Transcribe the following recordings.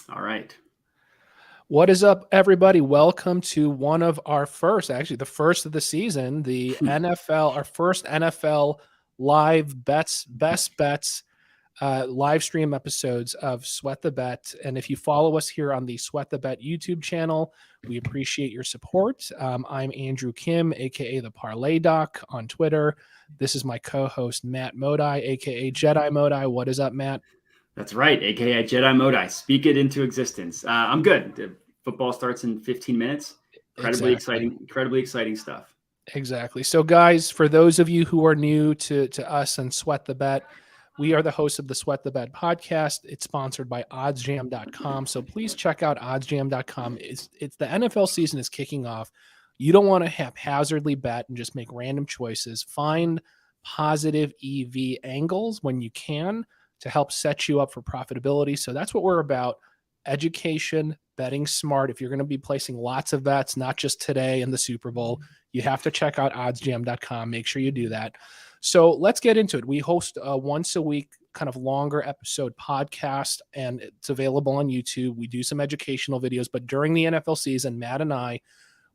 All right. What is up, everybody? Welcome to one of our first, actually, the first of the season, the NFL, our first NFL live bets, best bets, live stream episodes of Sweat the Bet. And if you follow us here on the Sweat the Bet YouTube channel, we appreciate your support. I'm Andrew Kim, aka the Parlay Doc on Twitter. This is my co-host Matt Modi, aka Jedi Modi. What is up, Matt? That's right, aka Jedi Modi. Speak it into existence. I'm good. The football starts in 15 minutes. Exactly. Incredibly exciting stuff. Exactly. So, guys, for those of you who are new to us and Sweat the Bet, we are the hosts of the Sweat the Bet podcast. It's sponsored by oddsjam.com. So please check out oddsjam.com. It's the NFL season is kicking off. You don't want to haphazardly bet and just make random choices. Find positive EV angles when you can to help set you up for profitability. So that's what we're about. Education, betting smart. If you're going to be placing lots of bets, not just today in the Super Bowl, you have to check out oddsjam.com. Make sure you do that. So let's get into it. We host a once a week kind of longer episode podcast, and it's available on YouTube. We do some educational videos, but during the NFL season, Matt and I,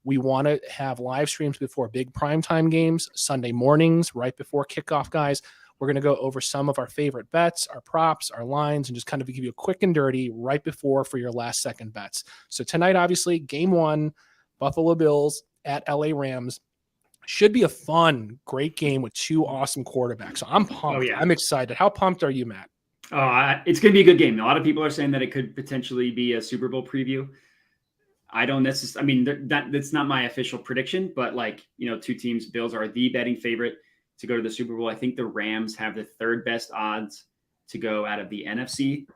we want to have live streams before big primetime games, Sunday mornings, right before kickoff, guys. We're going to go over some of our favorite bets, our props, our lines, and just kind of give you a quick and dirty right before for your last second bets. So tonight, obviously, game one, Buffalo Bills at LA Rams. Should be a fun, great game with two awesome quarterbacks. So I'm pumped. Oh, yeah. I'm excited. How pumped are you, Matt? It's going to be a good game. A lot of people are saying that it could potentially be a Super Bowl preview. I don't necessarily, I mean, that's not my official prediction, but two teams, Bills are the betting favorite to go to the Super Bowl. I think the Rams have the third best odds to go out of the NFC,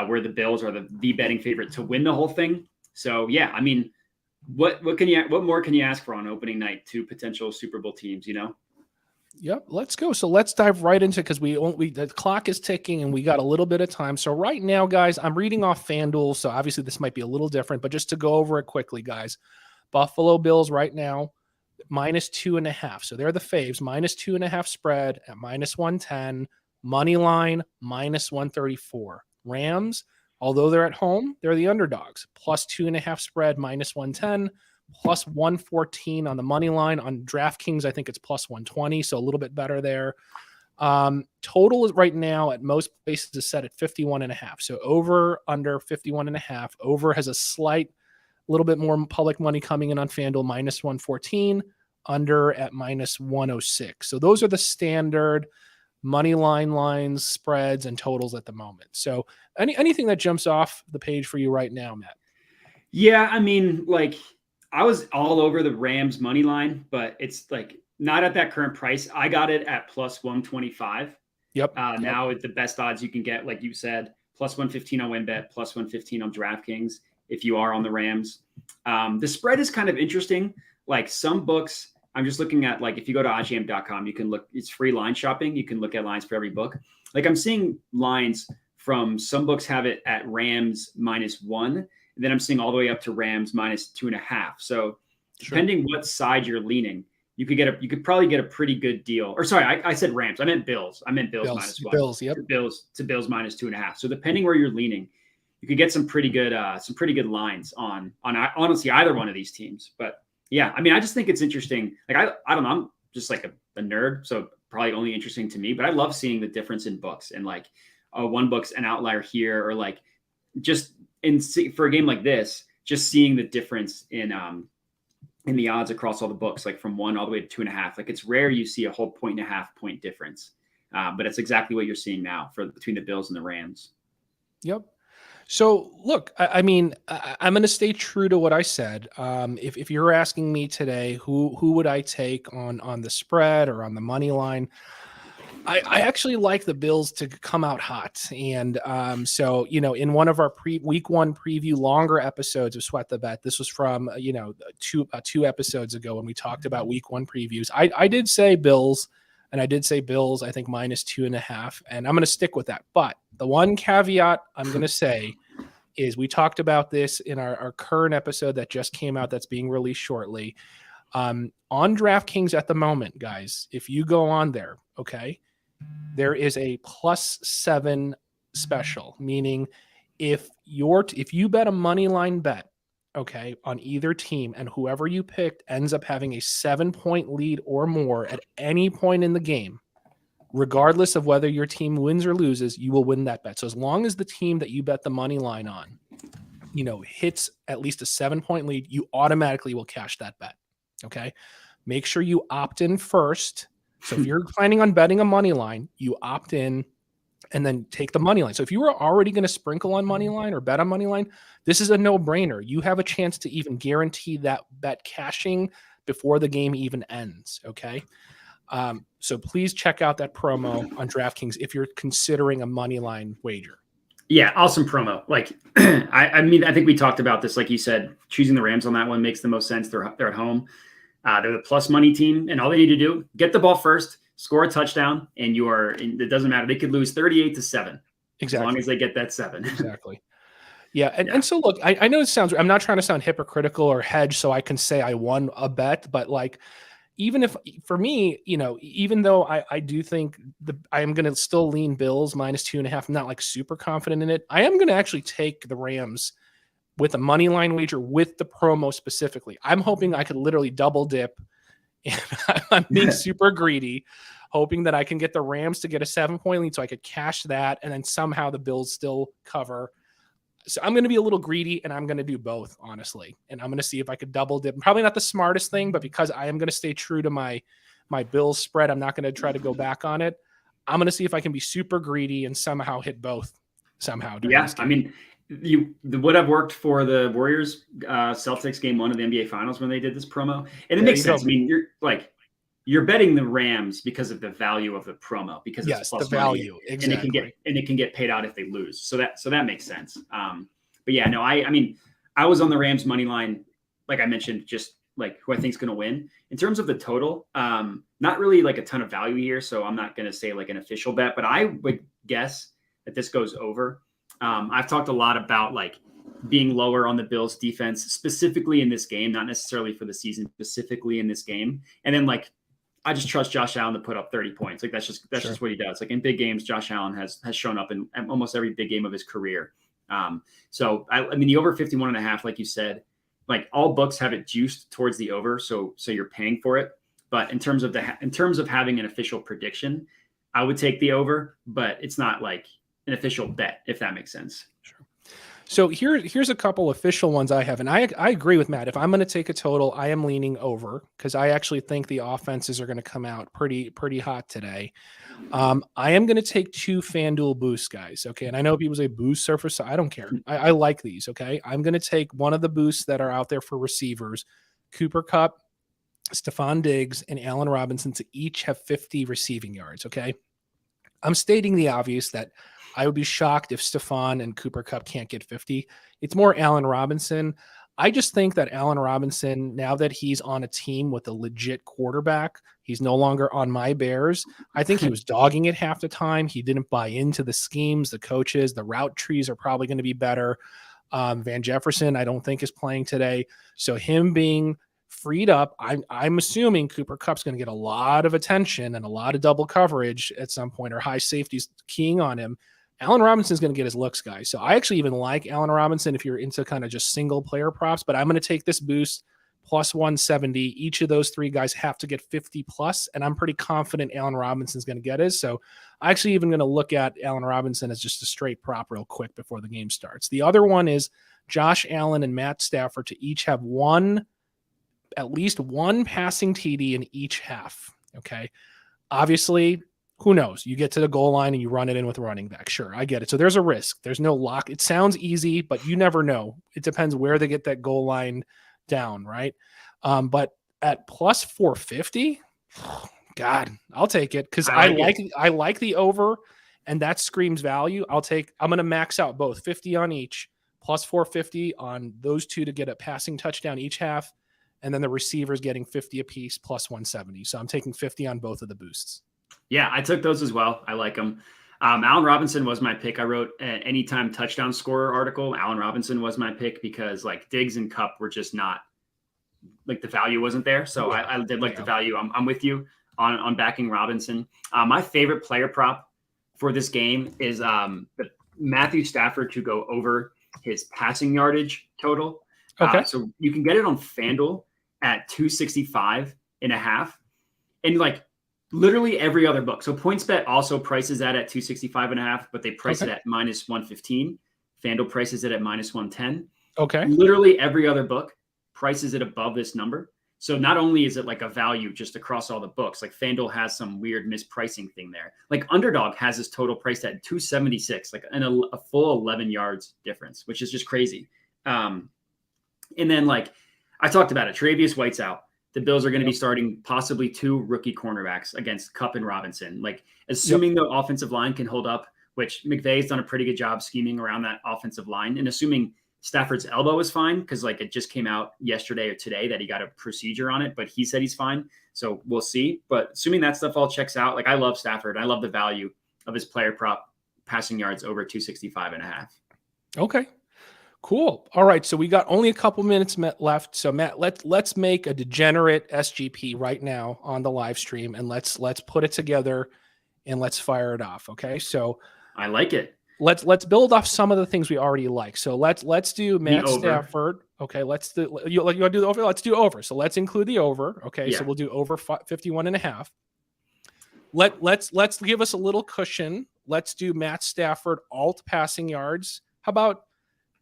where the Bills are the betting favorite to win the whole thing. So yeah, I mean, what more can you ask for on opening night? Two potential Super Bowl teams, Yep, let's go. So let's dive right into because the clock is ticking and we got a little bit of time. So right now, guys, I'm reading off FanDuel, so obviously this might be a little different, but just to go over it quickly, guys, Buffalo Bills right now -2.5. So they're the faves, -2.5 spread at -110, money line -134. Rams, although they're at home, they're the underdogs, +2.5 spread, -110. +114 on the money line. On DraftKings, I think it's +120, so a little bit better there. Total is right now at most places is set at 51.5. So over under 51.5. Over has a slight little bit more public money coming in on FanDuel, -114, under at -106. So those are the standard money line lines, spreads, and totals at the moment. So anything that jumps off the page for you right now, Matt? Yeah, I mean, I was all over the Rams money line, but it's not at that current price. I got it at +125. Yep. Now it's the best odds you can get, like you said, +115 on WinBet, +115 on DraftKings if you are on the Rams. The spread is kind of interesting. Like some books, I'm just looking at, if you go to oddsjam.com, you can look, it's free line shopping. You can look at lines for every book. I'm seeing lines from some books have it at Rams -1. And then I'm seeing all the way up to Rams -2.5. So depending what side you're leaning, you could probably get a pretty good deal. Or sorry, I said Rams. I meant Bills. Bills -1. Bills, yep. Bills -2.5. So depending where you're leaning, you could get some pretty good lines on honestly either one of these teams. But yeah, I mean, I just think it's interesting. I don't know. I'm just like a nerd, so probably only interesting to me. But I love seeing the difference in books and one book's an outlier here, or just for a game like this, just seeing the difference in the odds across all the books, from 1 all the way to 2.5. It's rare you see a whole 1.5 point difference, but it's exactly what you're seeing now between the Bills and the Rams. Yep. So look, I mean, I'm going to stay true to what I said. If you're asking me today, who would I take on the spread or on the money line? I actually like the Bills to come out hot. And so, in one of our week one preview longer episodes of Sweat the Bet, this was from, two episodes ago when we talked about week one previews. I did say Bills, and I did say Bills, I think -2.5. And I'm going to stick with that. But the one caveat I'm going to say is we talked about this in our current episode that just came out that's being released shortly. On DraftKings at the moment, guys, if you go on there, okay, there is a +7 special, meaning if you bet a money line bet, okay, on either team, and whoever you picked ends up having a 7-point lead or more at any point in the game, regardless of whether your team wins or loses, you will win that bet. So as long as the team that you bet the money line on, hits at least a 7-point lead, you automatically will cash that bet. Okay. Make sure you opt in first. So if you're planning on betting a money line, you opt in and then take the money line. So if you were already going to sprinkle on money line or bet on money line, this is a no-brainer. You have a chance to even guarantee that bet cashing before the game even ends. Okay. So please check out that promo on DraftKings if you're considering a money line wager. Yeah, awesome promo. Like, I mean, I think we talked about this. Like you said, choosing the Rams on that one makes the most sense. They're at home. They're the plus money team, and all they need to do, get the ball first, score a touchdown, and it doesn't matter. They could lose 38-7. Exactly. As long as they get that 7. Exactly. Yeah. And so look, I know I'm not trying to sound hypocritical or hedge so I can say I won a bet, but like, even if for me, even though I do think I am going to still lean Bills -2.5, I'm not like super confident in it. I am going to actually take the Rams with a money line wager with the promo specifically. I'm hoping I could literally double dip, and I'm being super greedy, hoping that I can get the Rams to get a 7-point lead so I could cash that, and then somehow the Bills still cover. So I'm going to be a little greedy, and I'm going to do both, honestly. And I'm going to see if I could double dip. Probably not the smartest thing, but because I am going to stay true to my Bills spread, I'm not going to try to go back on it. I'm going to see if I can be super greedy and somehow hit both somehow. Yeah, I mean, would have worked for the Warriors Celtics game 1 of the NBA Finals when they did this promo, and it makes sense. I mean, you're betting the Rams because of the value of the promo, because it's plus the value, money, exactly. and it can get paid out if they lose. So that makes sense. But yeah, no, I mean, I was on the Rams money line, like I mentioned, just like who I think is going to win in terms of the total. Not really like a ton of value here, so I'm not going to say like an official bet, but I would guess that this goes over. I've talked a lot about like being lower on the Bills defense, specifically in this game, not necessarily for the season, specifically in this game. And then like, I just trust Josh Allen to put up 30 points. Like that's just what he does. Like in big games, Josh Allen has shown up in almost every big game of his career. So I mean, the over 51.5, like you said, like all books have it juiced towards the over. So you're paying for it. But in terms of having an official prediction, I would take the over, but it's not like an official bet, if that makes sense. Sure. So here's a couple official ones I have. And I agree with Matt. If I'm going to take a total, I am leaning over because I actually think the offenses are going to come out pretty hot today. I am going to take 2 FanDuel boosts, guys. Okay. And I know people say boost surface. I don't care. I like these. Okay. I'm going to take one of the boosts that are out there for receivers, Cooper Kupp, Stephon Diggs, and Allen Robinson to each have 50 receiving yards. Okay. I'm stating the obvious that I would be shocked if Stephon and Cooper Kupp can't get 50. It's more Allen Robinson. I just think that Allen Robinson, now that he's on a team with a legit quarterback, he's no longer on my Bears. I think he was dogging it half the time. He didn't buy into the schemes, the coaches, the route trees are probably going to be better. Van Jefferson, I don't think is playing today. So him being freed up, I'm assuming Cooper Kupp's going to get a lot of attention and a lot of double coverage at some point, or high safeties keying on him. Allen Robinson's going to get his looks, guys. So I actually even like Allen Robinson if you're into kind of just single player props, but I'm going to take this boost plus 170. Each of those 3 guys have to get 50 plus, and I'm pretty confident Allen Robinson's going to get his. So I actually even going to look at Allen Robinson as just a straight prop real quick before the game starts. The other one is Josh Allen and Matt Stafford to each have at least one passing TD in each half. Okay. Obviously, who knows? You get to the goal line and you run it in with running back. Sure, I get it. So there's a risk. There's no lock. It sounds easy, but you never know. It depends where they get that goal line down, right? But at plus 450, God, I'll take it because I like the over, and that screams value. I'm going to max out both 50 on each, plus 450 on those 2 to get a passing touchdown each half, and then the receivers getting 50 apiece plus 170. So I'm taking 50 on both of the boosts. Yeah, I took those as well. I like them. Allen Robinson was my pick. I wrote an anytime touchdown scorer article. Allen Robinson was my pick because like Diggs and Kupp were just not like the value wasn't there. So I did like the value. I'm with you on backing Robinson. My favorite player prop for this game is Matthew Stafford to go over his passing yardage total. Okay. So you can get it on FanDuel at 265.5, and like literally every other book. So PointsBet also prices that at 265.5, but they price it at -115. FanDuel prices it at -110. Okay. Literally every other book prices it above this number. So not only is it like a value just across all the books, like FanDuel has some weird mispricing thing there. Like Underdog has this total priced at 276, like a full 11 yards difference, which is just crazy. And then like I talked about it, Tre'Davious White's out. The Bills are going to be starting possibly 2 rookie cornerbacks against Kupp and Robinson. Like assuming the offensive line can hold up, which McVay's done a pretty good job scheming around that offensive line, and assuming Stafford's elbow is fine, because like it just came out yesterday or today that he got a procedure on it, but he said he's fine. So we'll see. But assuming that stuff all checks out, like I love Stafford. I love the value of his player prop passing yards over 265.5. Okay. Cool. All right. So we got only a couple minutes left. So Matt, let's make a degenerate SGP right now on the live stream, and let's put it together and let's fire it off. Okay. So I like it. Let's build off some of the things we already like. So let's do Matt Stafford. Okay. You want to do the over? Let's do over. So let's include the over. Okay. Yeah. So we'll do over 51.5. Let's give us a little cushion. Let's do Matt Stafford alt passing yards. How about,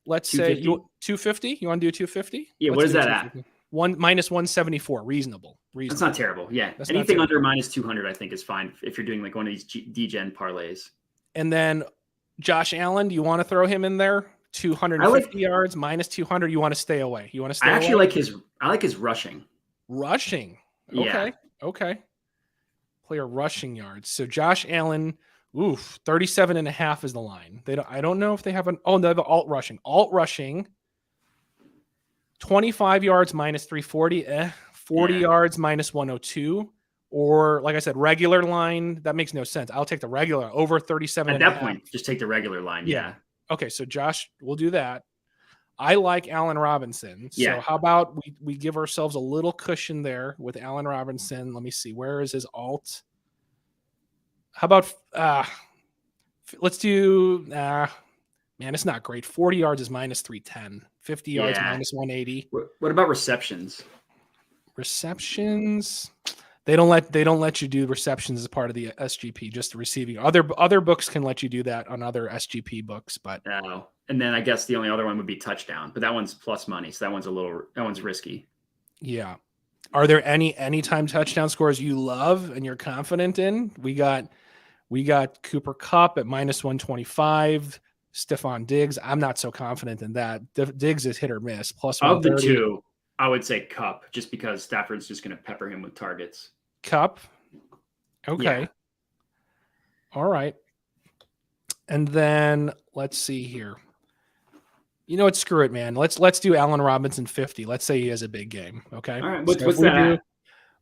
let's say 250. You want to do 250? Yeah. What is that at? -174. Reasonable. That's not terrible. Yeah. That's anything under -200, I think, is fine if you're doing like one of these DGen parlays. And then Josh Allen, do you want to throw him in there? 250 yards, -200. You want to stay away? You want to stay away? I like his rushing. Rushing. Okay. Yeah. Okay. Player rushing yards. So Josh Allen, 37.5 is the line. I don't know if they have they have alt rushing. Alt rushing, 25 yards -340, 40 yards -102. Or like I said, regular line, that makes no sense. I'll take the regular over 37. At that point, just take the regular line. Yeah. Okay. So Josh, we'll do that. I like Allen Robinson. So how about we give ourselves a little cushion there with Allen Robinson? Let me see. Where is his alt? How about let's do man, it's not great. 40 yards is -310. 50 yards -180. What about receptions? Receptions. They don't let you do receptions as part of the SGP, just receiving. Other books can let you do that on other SGP books, but and then I guess the only other one would be touchdown, but that one's plus money, so that one's risky. Yeah. Are there any anytime touchdown scores you love and you're confident in? We got Cooper Kupp at -125, Stephon Diggs. I'm not so confident in that. Diggs is hit or miss. Plus of the two, I would say Kupp, just because Stafford's just going to pepper him with targets. Kupp. Okay. Yeah. All right. And then let's see here. You know what? Screw it, man. Let's do Allen Robinson 50. Let's say he has a big game. Okay. All right. What's that?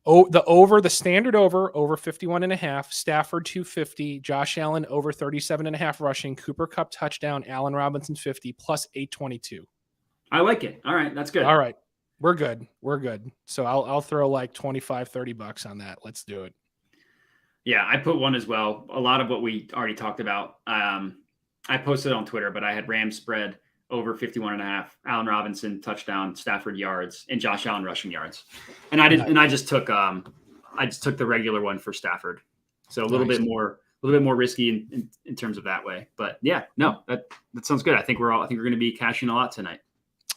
The standard over 51.5, Stafford 250, Josh Allen over 37.5 rushing, Cooper Kupp touchdown, Allen Robinson 50 plus 822. I like it. All right. That's good. All right. We're good. So I'll throw like $25-$30 on that. Let's do it. Yeah, I put one as well. A lot of what we already talked about. I posted on Twitter, but I had Rams spread over 51.5, Allen Robinson touchdown, Stafford yards, and Josh Allen rushing yards. And I just took the regular one for Stafford. So a little bit more risky in terms of that way. But yeah, no, that sounds good. I think we're going to be cashing a lot tonight.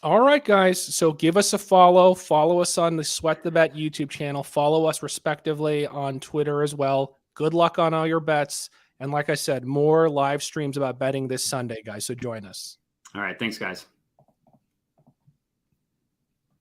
All right, guys. So give us a follow. Follow us on the Sweat the Bet YouTube channel. Follow us respectively on Twitter as well. Good luck on all your bets. And like I said, more live streams about betting this Sunday, guys. So join us. All right. Thanks, guys.